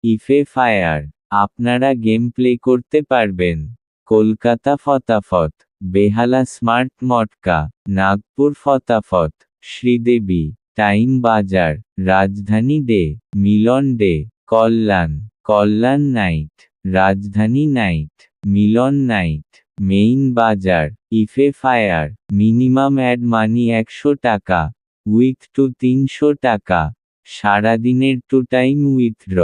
ইফে fire, আপনারা game play করতে পারবেন। কলকাতা ফতাফত, বেহালা স্মার্ট মটকা, নাগপুর ফতাফত, শ্রীদেবী, টাইম বাজার, রাজধানী ডে, মিলন ডে, কল্যাণ নাইট, রাজধানী নাইট, মিলন নাইট, মেইন বাজার। ইফে ফায়ার, মিনিমাম অ্যাড মানি 100 টাকা, উইথ টু 300 টাকা, সারাদিনের to time withdraw.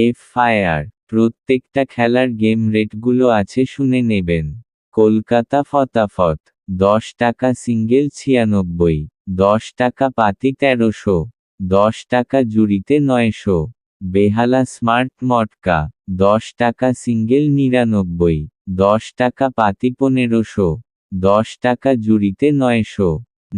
F fire, প্রত্যেকটা খেলার গেম রেটগুলো আছে শুনে নেবেন। কলকাতা ফতাফত, 10 টাকা সিঙ্গেল 96, 10 টাকা পাতি 1300, 10 টাকা জুড়িতে 900। বেহালা স্মার্ট মটকা, 10 টাকা সিঙ্গেল 99, 10 টাকা পাতি 1500, 10 টাকা জুড়িতে 900।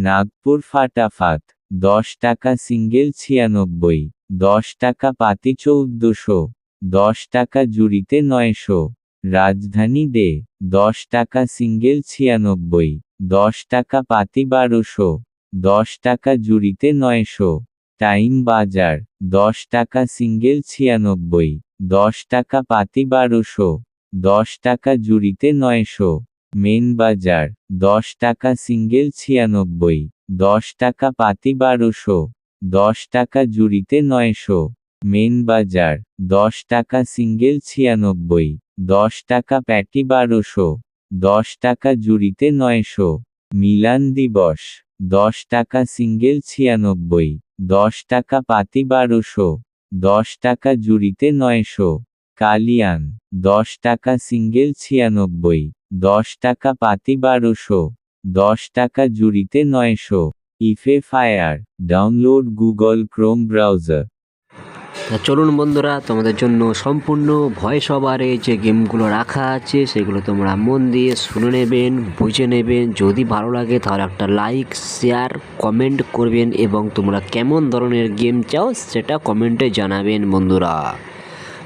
নাগপুর ফাটাফাত, 10 টাকা সিঙ্গেল 96, 10 টাকা পাতি 1400, 10 টাকা জুড়িতে 900। রাজধানী ডে, 10 টাকা সিঙ্গেল 96, 10 টাকা পাতি 1200, 10 টাকা জুড়িতে 900। টাইম বাজার, 10 টাকা সিঙ্গেল 96, 10 টাকা পাতি 1200, 10 টাকা জুড়িতে 900। মেন বাজার, 10 টাকা সিঙ্গেল 96, 10 টাকা পাতি 1200, 10 টাকা জুড়িতে 900। মেন বাজার, 10 টাকা সিঙ্গেল 96, 10 টাকা প্যাটি 1200, 10 টাকা জুড়িতে 900। মিলান দিবস, 10 টাকা সিঙ্গেল 96, 10 টাকা পাতি 1200, 10 টাকা জুড়িতে 900। কালিয়ান, 10 টাকা সিঙ্গেল 96, 10 টাকা পাতি 1200, 10 টাকা জুড়িতে 900। ইফে fire, download Google Chrome browser. চলুন বন্ধুরা, তোমাদের জন্য সম্পূর্ণ ভয়েস ওভারে যে গেমগুলো রাখা আছে সেগুলো তোমরা মন দিয়ে শুনে নেবেন, বুঝে নেবেন। যদি ভালো লাগে তাহলে একটা লাইক, শেয়ার, কমেন্ট করবেন এবং তোমরা কেমন ধরনের গেম চাও সেটা কমেন্টে জানাবেন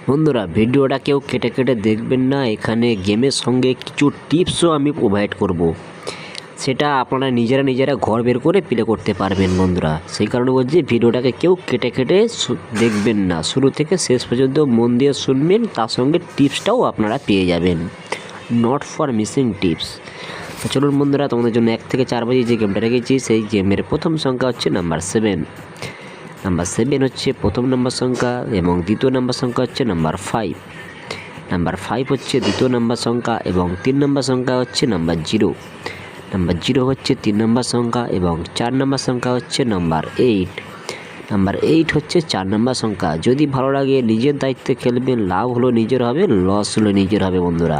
বন্ধুরা ভিডিওটা কেউ কেটে কেটে দেখবেন না। এখানে গেমের সঙ্গে কিছু টিপসও আমি প্রোভাইড করব, সেটা আপনারা নিজেরা ঘর বের করে প্লে করতে পারবেন বন্ধুরা। সেই কারণে বলছি ভিডিওটাকে কেউ কেটে কেটে দেখবেন না, শুরু থেকে শেষ পর্যন্ত মন দিয়ে শুনবেন, তার সঙ্গে টিপসটাও আপনারা পেয়ে যাবেন, নট ফর মিসিং টিপস। চলুন বন্ধুরা, তোমাদের জন্য 1 থেকে 4 বাজে যে গেমটা রেখেছি সেই গেমের প্রথম সংখ্যা হচ্ছে নাম্বার 7। নাম্বার 7 হচ্ছে প্রথম নাম্বার সংখ্যা এবং দ্বিতীয় নাম্বার সংখ্যা হচ্ছে নাম্বার 5। নাম্বার 5 হচ্ছে দ্বিতীয় নাম্বার সংখ্যা এবং 3 নাম্বার সংখ্যা হচ্ছে নাম্বার 0। নাম্বার 0 হচ্ছে 3 নাম্বার সংখ্যা এবং 4 নাম্বার সংখ্যা হচ্ছে নাম্বার 8। নাম্বার 8 হচ্ছে 4 নাম্বার সংখ্যা। যদি ভালো লাগে নিজের দায়িত্বে খেলবেন, লাভ হলো নিজের হবে, লস হলো নিজের হবে বন্ধুরা।